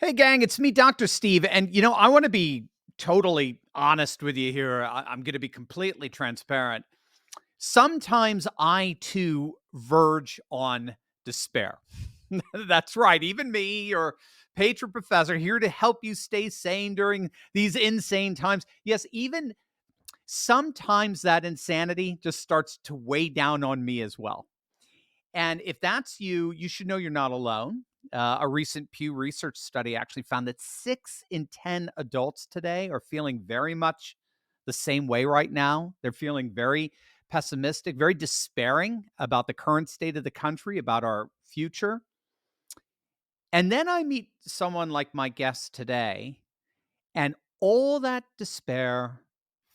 Hey, gang, it's me, Dr. Steve. And, I want to be totally honest with you here. I'm going to be completely transparent. Sometimes I too verge on despair. That's right. Even me, your patron professor, here to help you stay sane during these insane times. Yes, even sometimes that insanity just starts to weigh down on me as well. And if that's you, you should know you're not alone. A recent Pew Research study actually found that 6 in 10 adults today are feeling very much the same way right now. They're feeling very pessimistic, very despairing about the current state of the country, about our future. And then I meet someone like my guest today, and all that despair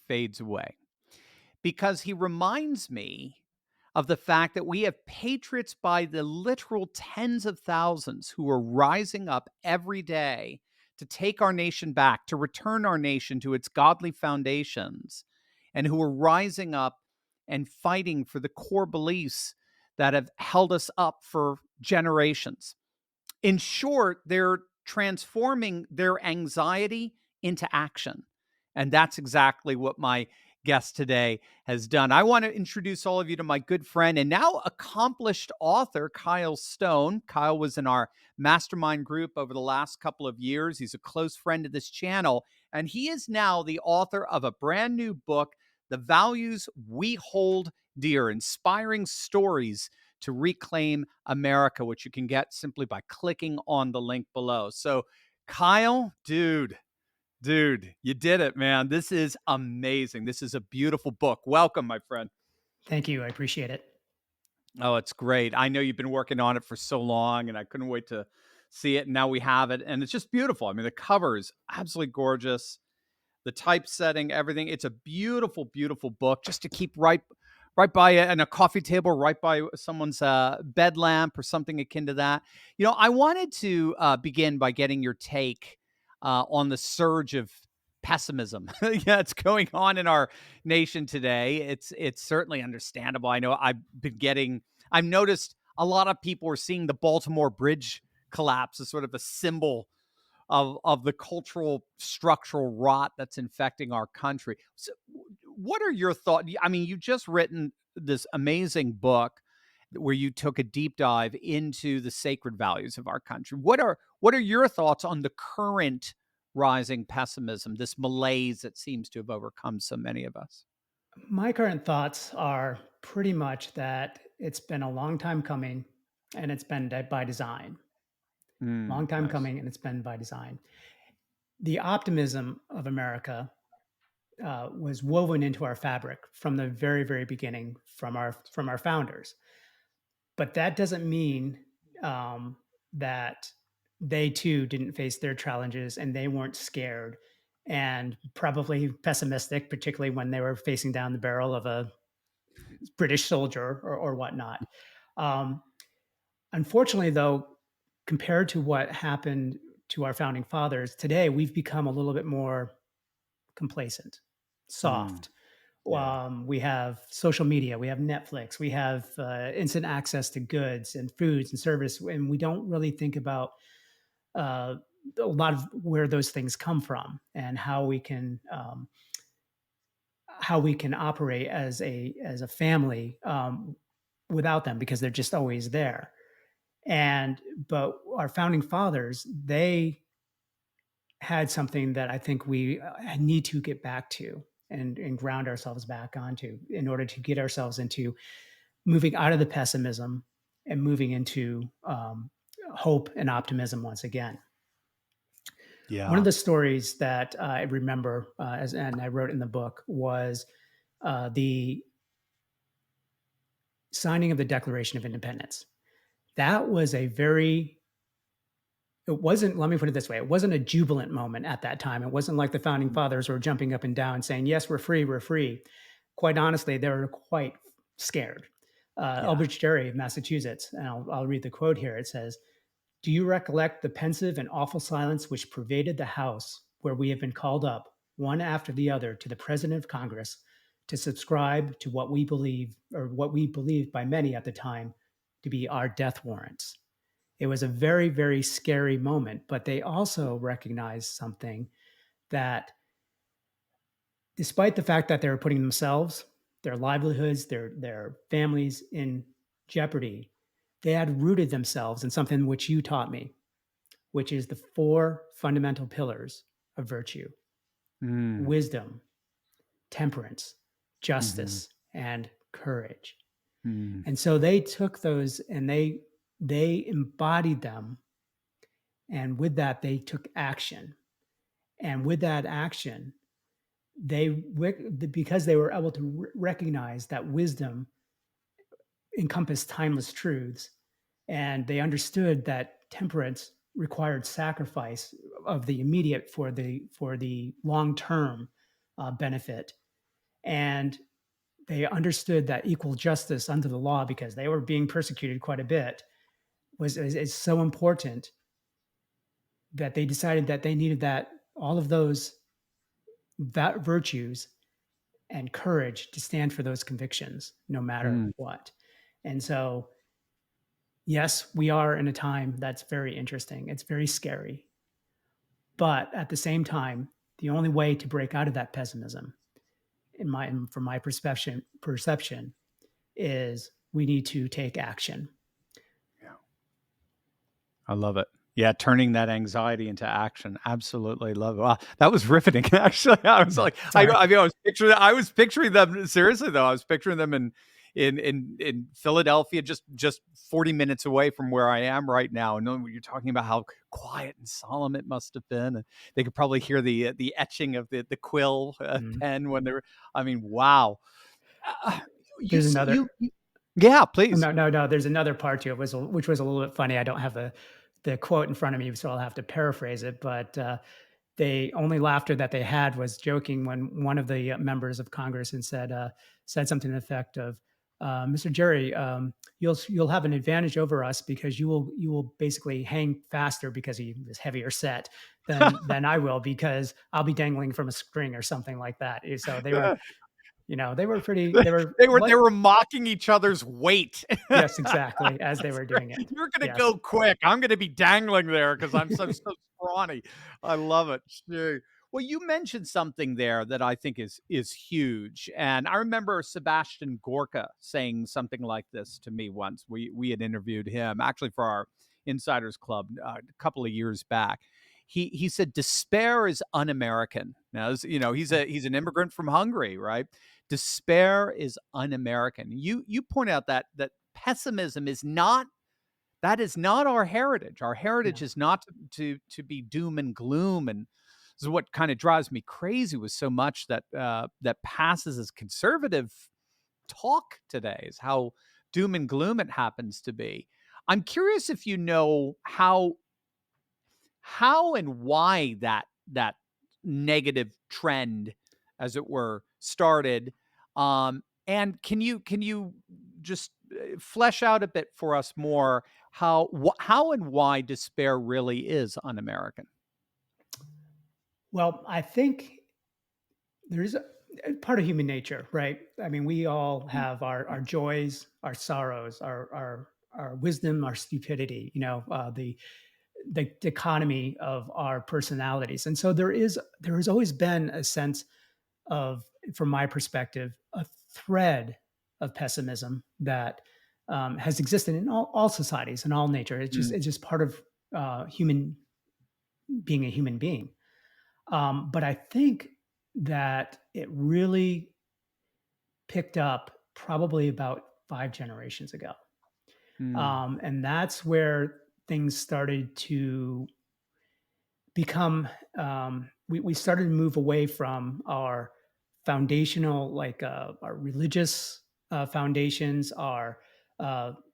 fades away because he reminds me of the fact that we have patriots by the literal tens of thousands who are rising up every day to take our nation back, to return our nation to its godly foundations, and who are rising up and fighting for the core beliefs that have held us up for generations. In short, they're transforming their anxiety into action. And that's exactly what my guest today has done. I want to introduce all of you to my good friend and now accomplished author, Kyle Stone. Kyle was in our mastermind group over the last couple of years. He's a close friend of this channel, and he is now the author of a brand new book, The Values We Hold Dear, Inspiring Stories to Reclaim America, which you can get simply by clicking on the link below. So, Kyle, dude, you did it, man. This is amazing. This is a beautiful book. Welcome, my friend. Thank you. I appreciate it. Oh, it's great. I know you've been working on it for so long, and I couldn't wait to see it. And now we have it, and it's just beautiful. I mean, the cover is absolutely gorgeous. The typesetting, everything. It's a beautiful, beautiful book just to keep right by a coffee table, right by someone's bed lamp or something akin to that. I wanted to begin by getting your take on the surge of pessimism yeah, it's going on in our nation today. It's certainly understandable. I know I've noticed a lot of people are seeing the Baltimore Bridge collapse as sort of a symbol of the cultural structural rot that's infecting our country. So, what are your thoughts? I mean, you just written this amazing book where you took a deep dive into the sacred values of our country. What are your thoughts on the current rising pessimism, this malaise that seems to have overcome so many of us? My current thoughts are pretty much that it's been a long time coming and it's been by design. Long time Nice. coming and it's been by design. The optimism of America was woven into our fabric from the very, very beginning, from our founders. But that doesn't mean that they too didn't face their challenges and they weren't scared and probably pessimistic, particularly when they were facing down the barrel of a British soldier or whatnot. Um, Unfortunately, though, compared to what happened to our founding fathers, today we've become a little bit more complacent, Mm, soft. yeah. We have social media, we have Netflix, we have instant access to goods and foods and service, and we don't really think about uh, a lot of where those things come from and how we can operate as a family without them because they're just always there. And but our founding fathers, they had something that I think we need to get back to and ground ourselves back onto in order to get ourselves into moving out of the pessimism and moving into hope and optimism once again. One of Yeah. the stories that I remember, and I wrote in the book, was the signing of the Declaration of Independence. That was a very it wasn't, let me put it this way, it wasn't a jubilant moment at that time. It wasn't like the founding fathers were jumping up and down saying, yes, we're free, we're free. Quite honestly, they were quite scared. Yeah. Elbridge Gerry of Massachusetts, and I'll read the quote here. It says, "Do you recollect the pensive and awful silence which pervaded the House where we have been called up, one after the other, to the President of Congress to subscribe to what we believed by many at the time, to be our death warrants?" It was a very, very scary moment, but they also recognized something, that despite the fact that they were putting themselves, their livelihoods, their families in jeopardy, they had rooted themselves in something which you taught me, which is the four fundamental pillars of virtue: Mm. wisdom, temperance, Mhm. justice, and courage. Mm. And so they took those and they embodied them, and with that they took action. And with that action, because they were able to recognize that wisdom encompassed timeless truths, and they understood that temperance required sacrifice of the immediate for the long term benefit, and they understood that equal justice under the law, because they were being persecuted quite a bit, is so important, that they decided that they needed that all of those that virtues and courage to stand for those convictions no matter Mm. what. And so, yes, we are in a time that's very interesting. It's very scary. But at the same time, the only way to break out of that pessimism, from my perception, is we need to take action. Yeah. I love it. Yeah, turning that anxiety into action. Absolutely love it. Wow, that was riveting. Actually, I was Yeah. like, Sorry. I mean, I was picturing them seriously though. I was picturing them in Philadelphia, just 40 minutes away from where I am right now. And knowing what you're talking about, how quiet and solemn it must have been, and they could probably hear the etching of the quill Mm. pen when they were. I mean, wow. Uh, There's another. yeah, please. No, no, no. There's another part to it, which was a little bit funny. I don't have the quote in front of me, so I'll have to paraphrase it. But they only laughter that they had was joking when one of the members of Congress and said something to the effect of, "Mr. Jerry, you'll have an advantage over us, because you will basically hang faster, because he was heavier set than I will, because I'll be dangling from a string," or something like that. So they were pretty they were They like, were mocking each other's weight. yes, exactly, as they That's were great. doing it. You're gonna Yes. go quick. I'm gonna be dangling there because 'cause I'm so scrawny. I love it. Sure. Well, you mentioned something there that I think is huge, and I remember Sebastian Gorka saying something like this to me once. We had interviewed him actually for our Insiders Club, a couple of years back. He said, "Despair is un-American." Now, this, he's an immigrant from Hungary, right? Despair is un-American. You point out that pessimism is not that is not our heritage. Our heritage No. is not to be doom and gloom, and this is what kind of drives me crazy with so much that passes as conservative talk today, is how doom and gloom it happens to be. I'm curious if you know how and why that negative trend, as it were, started. And can you just flesh out a bit for us more how and why despair really is un-American? Well, I think there's a part of human nature, right? I mean, we all Mm, have our joys, our sorrows, our wisdom, our stupidity. The dichotomy of our personalities, and so there has always been a sense of, from my perspective, a thread of pessimism that has existed in all societies and all nature. mm, It's just part of human being a human being. But I think that it really picked up probably about 5 generations ago. mm, And that's where things started to become, we started to move away from our foundational, like our religious foundations, our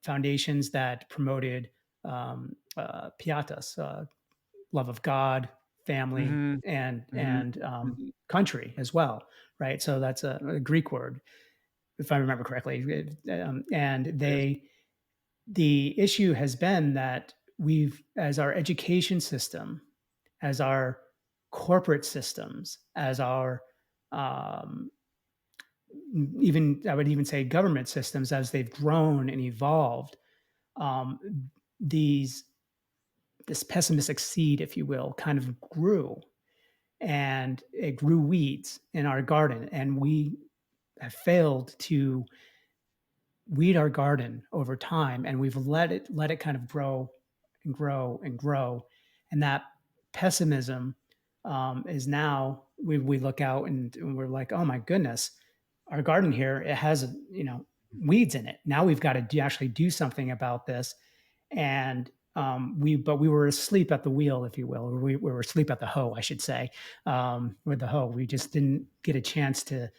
foundations that promoted pietas, love of God, family, mhm, and mhm, mhm, country as well, right? So that's a Greek word, if I remember correctly. And yes, the issue has been that as our education system, as our corporate systems, as our um, even I would even say government systems, as they've grown and evolved, um, these this pessimistic seed, if you will, kind of grew, and it grew weeds in our garden, and we have failed to weed our garden over time, and we've let it kind of grow and grow and grow, and that pessimism is now we look out and we're like, oh my goodness, our garden here, it has, weeds in it. Now we've got to actually do something about this. And we were asleep at the wheel, if you will, or we were asleep at the hoe, I should say. With the hoe, we just didn't get a chance to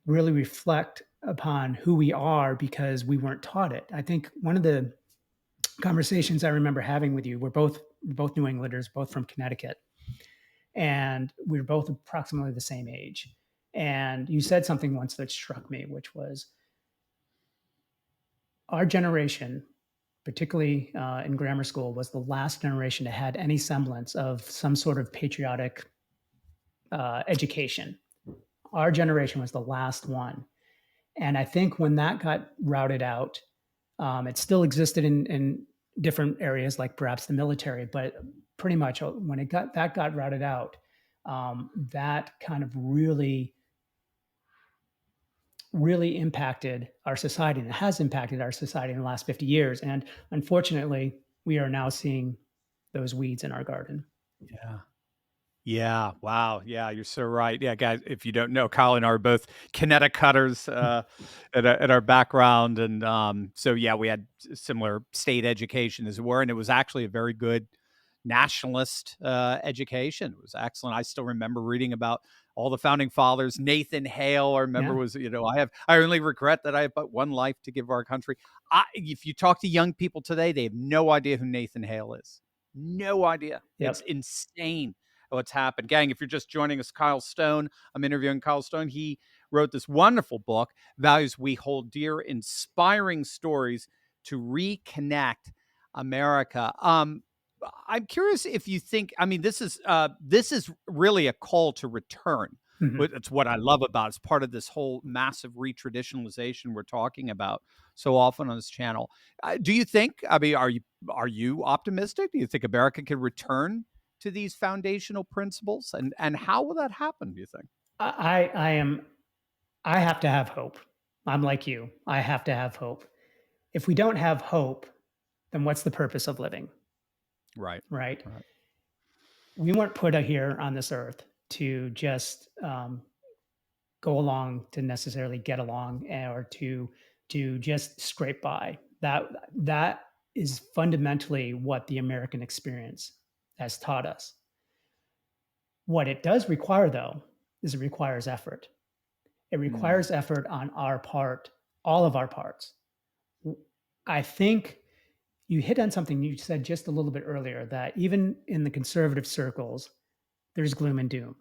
really reflect upon who we are because we weren't taught it. I think one of the conversations I remember having with you, we're both New Englanders, both from Connecticut, and we were both approximately the same age. And you said something once that struck me, which was our generation, particularly in grammar school, was the last generation that had any semblance of some sort of patriotic education. Our generation was the last one. And I think when that got routed out, it still existed in different areas, like perhaps the military, but pretty much when it got routed out, that kind of really impacted our society, and it has impacted our society in the last 50 years. And unfortunately, we are now seeing those weeds in our garden. Yeah. Yeah, wow, yeah, you're so right. Yeah, guys, if you don't know, Kyle and I are both Connecticuters, at our background, and, so, yeah, we had similar state education as it were, and it was actually a very good nationalist, education. It was excellent. I still remember reading about all the founding fathers. Nathan Hale, I remember Yeah. was, I only regret that I have but one life to give our country. If you talk to young people today, they have no idea who Nathan Hale is. No idea. It's Yep. insane what's happened. Gang, if you're just joining us, Kyle Stone, I'm interviewing Kyle Stone. He wrote this wonderful book, Values We Hold Dear, inspiring stories to reconnect America. I'm curious if you think, I mean, this is really a call to return. Mhm. It's what I love about it. It's part of this whole massive retraditionalization we're talking about so often on this channel. Do you think? I mean, are you optimistic? Do you think America can return to these foundational principles? And how will that happen? Do you think? I am. I have to have hope. I'm like you. I have to have hope. If we don't have hope, then what's the purpose of living? Right. Right? Right. We weren't put out here on this earth to just go along to necessarily get along, or to just scrape by. That is fundamentally what the American experience has taught us. What it does require, though, is it requires effort. It Mm, requires effort on our part, all of our parts. I think you hit on something you said just a little bit earlier, that even in the conservative circles, there's gloom and doom.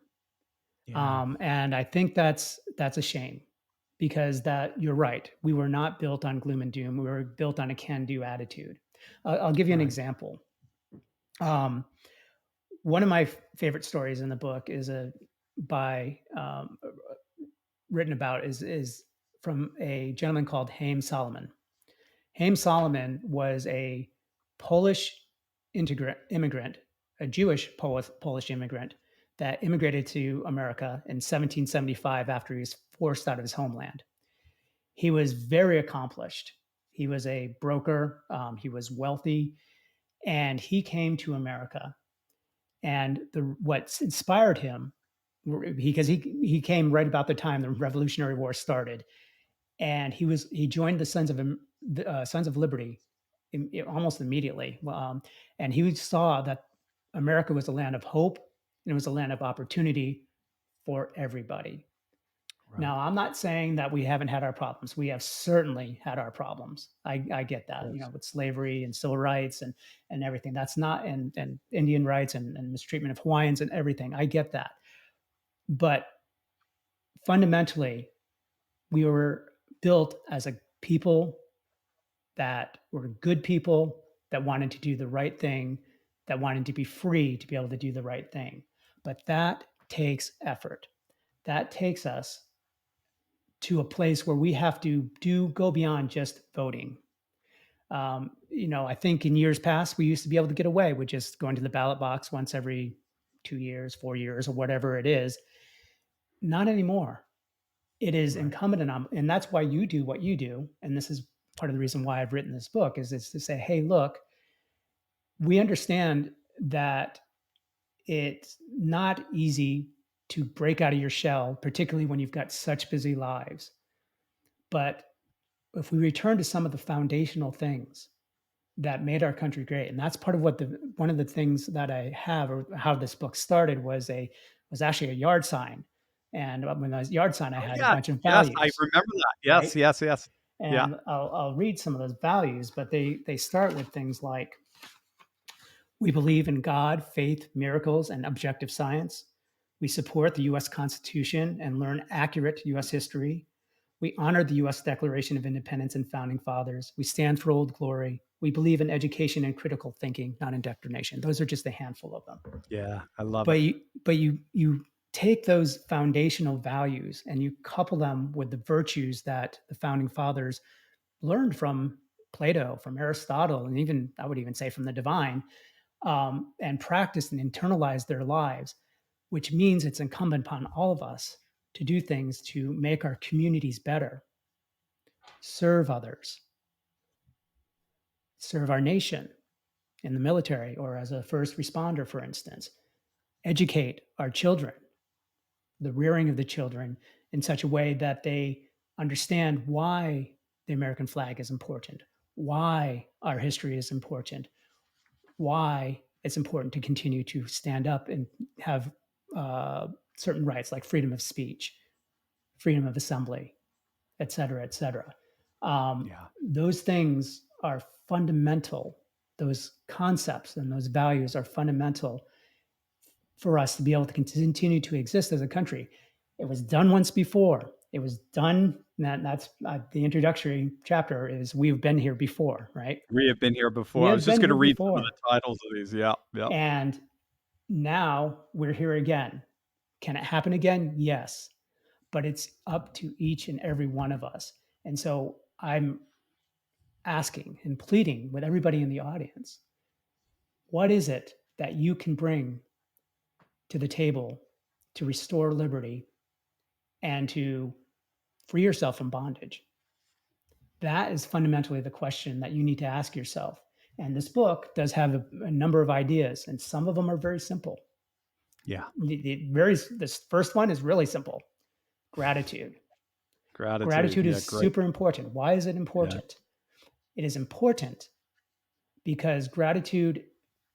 yeah. And I think that's a shame, because that you're right. We were not built on gloom and doom. We were built on a can-do attitude. I'll give you an Right. example. Um, One of my favorite stories in the book is a by written about is from a gentleman called Haim Solomon. Haim Solomon was a Polish immigrant, a Jewish Polish immigrant that immigrated to America in 1775 after he was forced out of his homeland. He was very accomplished. He was a broker. He was wealthy, and he came to America. And what inspired him, because he came right about the time the Revolutionary War started, and he joined the Sons of Liberty almost immediately. And he saw that America was a land of hope, and it was a land of opportunity for everybody. Right. Now, I'm not saying that we haven't had our problems. We have certainly had our problems. I get that, Yes. with slavery and civil rights and everything. That's not and Indian rights and mistreatment of Hawaiians and everything. I get that. But fundamentally, we were built as a people that were good people, that wanted to do the right thing, that wanted to be free to be able to do the right thing. But that takes effort. That takes us to a place where we have to go beyond just voting. I think in years past, we used to be able to get away with just going to the ballot box once every 2 years, 4 years, or whatever it is. Not anymore. It is Right. incumbent on, and that's why you do what you do. And this is part of the reason why I've written this book is to say, hey, look, we understand that it's not easy to break out of your shell, particularly when you've got such busy lives. But if we return to some of the foundational things that made our country great, and that's part of what the one of the things that I have, or how this book started, was actually a yard sign. And when I was yard sign, I Oh, had a yeah. bunch of Yes, I values, remember that. right? Yes, yes, yes. Yeah, And I'll read some of those values, but they start with things like, we believe in God, faith, miracles, and objective science. We support the US Constitution and learn accurate US history. We honor the US Declaration of Independence and founding fathers. We stand for old glory. We believe in education and critical thinking, not indoctrination. Those are just a handful of them. yeah, I love it. But you take those foundational values and you couple them with the virtues that the founding fathers learned from Plato, from Aristotle, and even I would even say from the divine, and practiced and internalized their lives, which means it's incumbent upon all of us to do things to make our communities better, serve others, serve our nation in the military or as a first responder, for instance, educate our children, the rearing of the children in such a way that they understand why the American flag is important, why our history is important, why it's important to continue to stand up and have certain rights like freedom of speech, freedom of assembly, et cetera, et cetera. Yeah, Those things are fundamental. Those concepts and those values are fundamental for us to be able to continue to exist as a country. It was done once before. It was done. That's the introductory chapter is we've been here before, right? we have been here We before. I was have just been gonna here read some of before. the titles of these. Yeah, yep. And now we're here again. Can it happen again? Yes. But it's up to each and every one of us. And so I'm asking and pleading with everybody in the audience, what is it that you can bring to the table to restore liberty and to free yourself from bondage? That is fundamentally the question that you need to ask yourself. And this book does have a number of ideas, and some of them are very simple. Yeah, This first one is really simple: gratitude. gratitude. Gratitude Yeah, is great. super important. Why is it Yeah, important? It is important because gratitude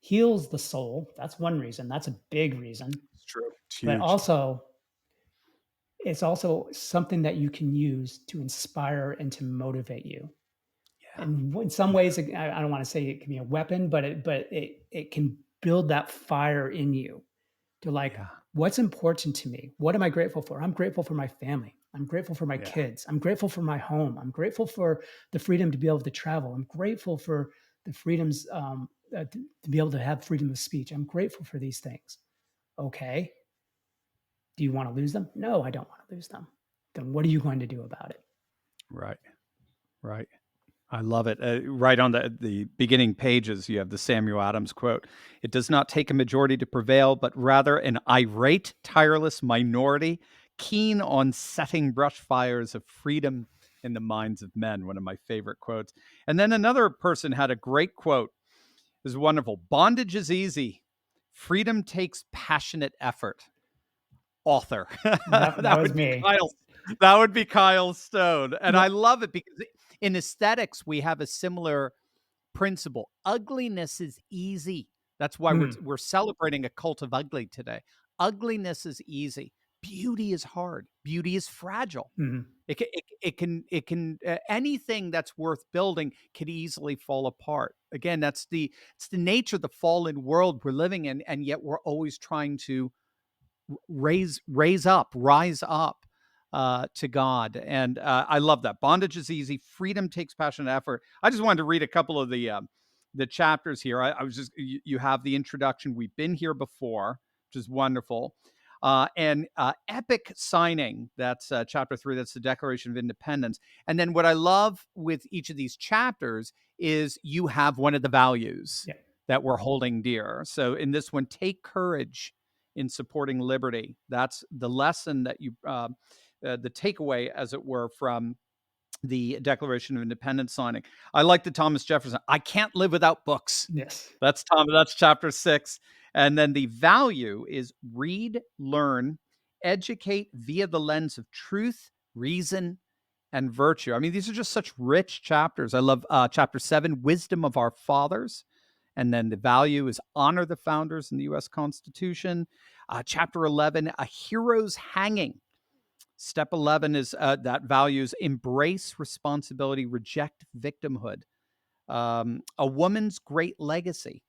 heals the soul. That's one reason. That's a big reason. it's true. It's But huge. also, it's also something that you can use to inspire and to motivate you. Yeah, And in some yeah, ways, I don't want to say it can be a weapon, but it can build that fire in you to like, yeah, what's important to me? What am I grateful for? I'm grateful for my family. I'm grateful for my yeah, kids. I'm grateful for my home. I'm grateful for the freedom to be able to travel. I'm grateful for the freedoms to be able to have freedom of speech. I'm grateful for these things. Okay. Do you want to lose them? No, I don't want to lose them. Then what are you going to do about it? right, right. I love it. Right on the beginning pages, you have the Samuel Adams quote. It does not take a majority to prevail, but rather an irate, tireless minority, keen on setting brush fires of freedom in the minds of men. One of my favorite quotes. And then another person had a great quote. It was wonderful. Bondage is easy. Freedom takes passionate effort. Author. That That was would be me. Kyle. That would be Kyle Stone. And I Well, love it because in aesthetics, we have a similar principle. Ugliness is easy. That's why we're mm, we're celebrating a cult of ugly today. Ugliness is easy. Beauty is hard. Beauty is fragile. mm, It can anything that's worth building can easily fall apart. Again, it's the nature of the fallen world we're living in, and yet we're always trying to rise up to God. And I love that. Bondage is easy. Freedom takes passion and effort. I just wanted to read a couple of the chapters here. I was just you have the introduction. We've been here before, which is wonderful. And epic signing. That's chapter 3. That's the Declaration of Independence. And then what I love with each of these chapters is you have one of the values Yeah. that we're holding dear. So in this one, take courage in supporting liberty. That's the lesson that the takeaway, as it were, from the Declaration of Independence signing. I like the Thomas Jefferson. I can't live without books. Yes. That's Tom. That's chapter 6. And then the value is read, learn, educate via the lens of truth, reason, and virtue. I mean, these are just such rich chapters. I love chapter 7, wisdom of our fathers. And then the value is honor the founders in the U.S. Constitution. Chapter 11, a hero's hanging. Step 11 is that values embrace responsibility, reject victimhood. A woman's great legacy.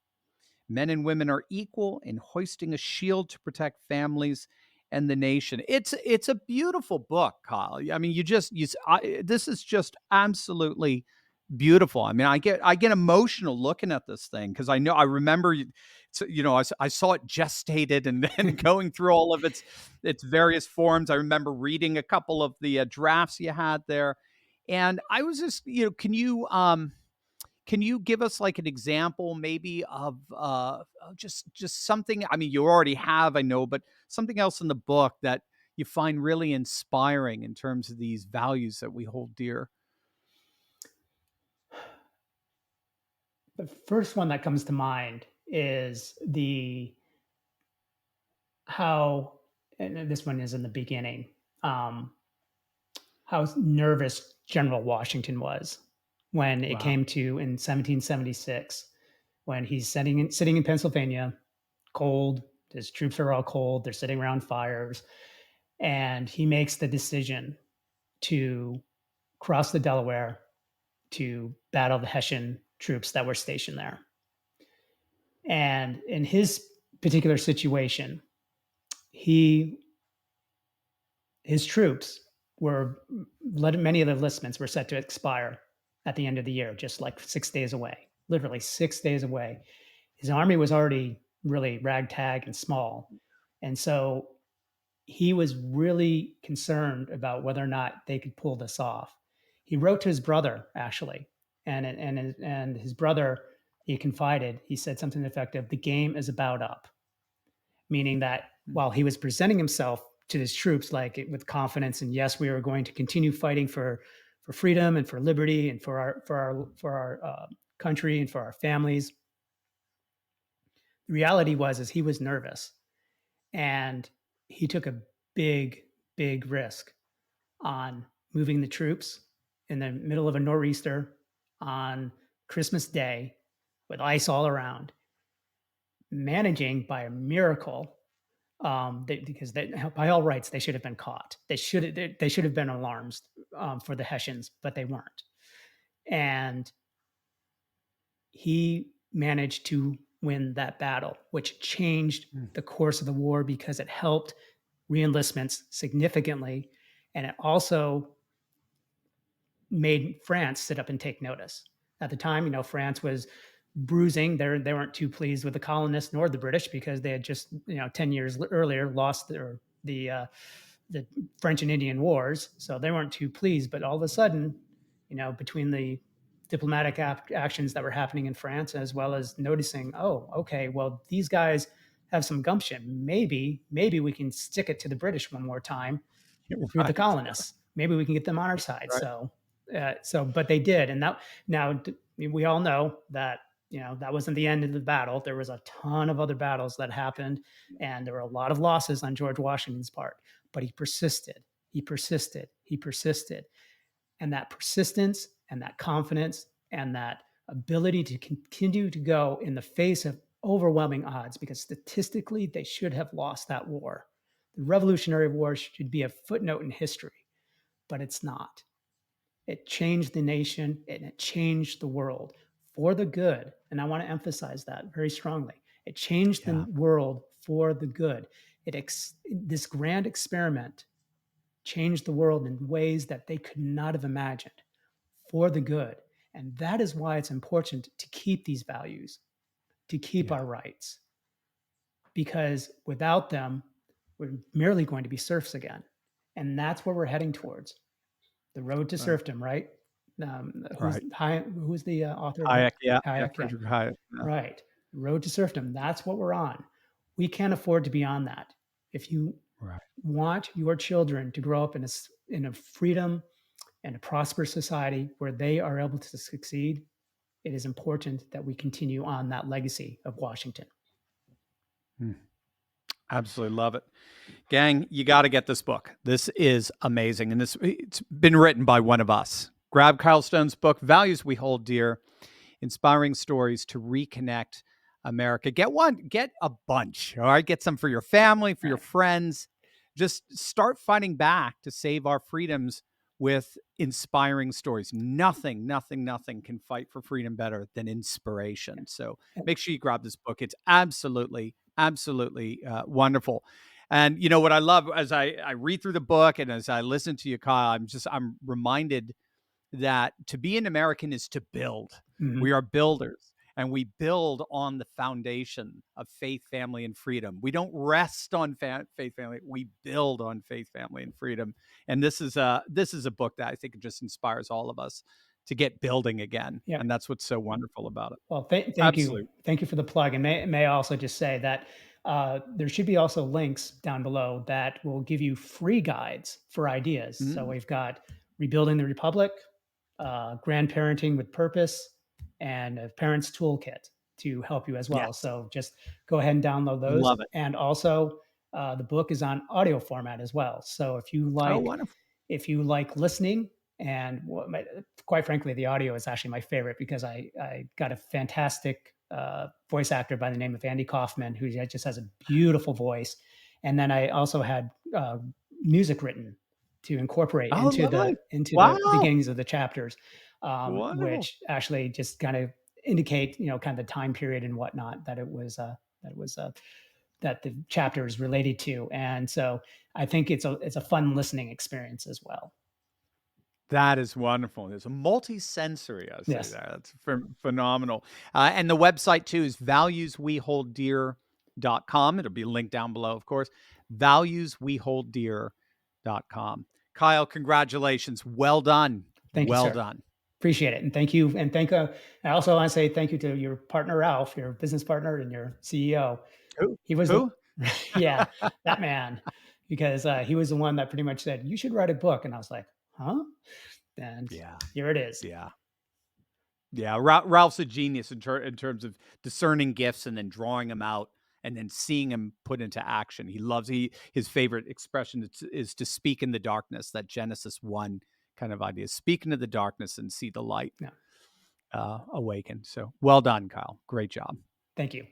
Men and women are equal in hoisting a shield to protect families and the nation. It's a beautiful book, Kyle. I mean, this is just absolutely beautiful. I mean, I get emotional looking at this thing because I remember, so, I saw it gestated and then going through all of its various forms. I remember reading a couple of the drafts you had there, and I was just, can you give us like an example maybe of just something? I mean, you already have, I know, but something else in the book that you find really inspiring in terms of these values that we hold dear. The first one that comes to mind is the how, and this one is in the beginning, um, how nervous General Washington was when it Wow. came to in 1776, when he's sitting in Pennsylvania, cold. His troops are all cold. They're sitting around fires, and he makes the decision to cross the Delaware to battle the Hessian troops that were stationed there. And in his particular situation, he his troops were many of the enlistments were set to expire at the end of the year, just like 6 days away, literally 6 days away. His army was already really ragtag and small. And so he was really concerned about whether or not they could pull this off. He wrote to his brother, actually, and his brother, he confided, he said something effective, the game is about up, meaning that Mm. while he was presenting himself to his troops like with confidence and yes, we are going to continue fighting for freedom and for liberty and for our country and for our families. The reality was he was nervous and he took a big, big risk on moving the troops in the middle of a nor'easter on Christmas Day with ice all around, managing by a miracle. Because by all rights, they should have been caught. They should have been alarms for the Hessians, but they weren't. And he managed to win that battle, which changed Mm. the course of the war because it helped reenlistments significantly, and it also made France sit up and take notice. At the time, France was bruising. They weren't too pleased with the colonists nor the British because they had just 10 years earlier lost the French and Indian Wars, so they weren't too pleased. But all of a sudden, between the diplomatic actions that were happening in France, as well as noticing, oh, okay, well, these guys have some gumption. Maybe we can stick it to the British one more time through the Right. colonists. Maybe we can get them on our side. Right. But they did, and now we all know that that wasn't the end of the battle. There was a ton of other battles that happened, and there were a lot of losses on George Washington's part. But he persisted. He persisted. He persisted, and that persistence and that confidence and that ability to continue to go in the face of overwhelming odds, because statistically they should have lost that war. The Revolutionary War should be a footnote in history, but it's not. It changed the nation and it changed the world for the good. And I want to emphasize that very strongly. It changed the Yeah. world for the good. This grand experiment changed the world in ways that they could not have imagined for the good. And that is why it's important to keep these values, to keep Yeah. our rights, because without them, we're merely going to be serfs again. And that's where we're heading towards. The road to Right. serfdom, right? Right. Who's the author of that? Hayek, yeah, yeah, Hayek, yeah. Friedrich Hayek, yeah. Right. Road to serfdom. That's what we're on. We can't afford to be on that. If you Right. want your children to grow up in a freedom and a prosperous society where they are able to succeed, it is important that we continue on that legacy of Washington. Mm, absolutely love it. Gang, you got to get this book. This is amazing. And it's been written by one of us. Grab Kyle Stone's book, Values We Hold Dear, Inspiring Stories to Reconnect America. Get one, get a bunch. All right. Get some for your family, for your Right. friends. Just start fighting back to save our freedoms with inspiring stories. Nothing can fight for freedom better than inspiration. So make sure you grab this book. It's absolutely wonderful. And you know what I love as I read through the book and as I listen to you, Kyle, I'm reminded that to be an American is to build. Mhm. We are builders and we build on the foundation of faith, family, and freedom. We don't rest on faith, family. We build on faith, family, and freedom. And this is a book that I think just inspires all of us to get building again. Yeah. And that's what's so wonderful about it. Well, Absolutely. thank you for the plug, and may I also just say that there should be also links down below that will give you free guides for ideas. So Mm, we've got rebuilding the republic, grandparenting with purpose, and a parent's toolkit to help you as well. yes. So just go ahead and download those, Love it. and also the book is on audio format as well. So Oh, wonderful. if you like listening, and quite frankly, the audio is actually my favorite because I got a fantastic voice actor by the name of Andy Kaufman, who just has a beautiful voice. And then I also had music written to incorporate Oh, lovely. into the Wow. beginnings of the chapters, Wonderful. which actually just kind of indicate, kind of the time period and whatnot that it was that the chapter is related to. And so I think it's a fun listening experience as well. That is wonderful. There's a multi-sensory, I say Yes. that. That's phenomenal. And the website too is valuesweholddear.com. It'll be linked down below, of course. Valuesweholddear.com. Kyle, congratulations. Well done. Thank you, Well sir. done. Appreciate it. And thank you. And I also want to say thank you to your partner, Ralph, your business partner and your CEO. Who? He was the, Who? yeah, that man, because he was the one that pretty much said, you should write a book. And I was like, huh? And Yeah. here it is. Yeah. Yeah, Ralph's a genius in terms of discerning gifts and then drawing them out and then seeing them put into action. His favorite expression is to speak in the darkness. That Genesis 1 kind of idea: speak into the darkness and see the light Yeah. awaken. So well done, Kyle. Great job. Thank you.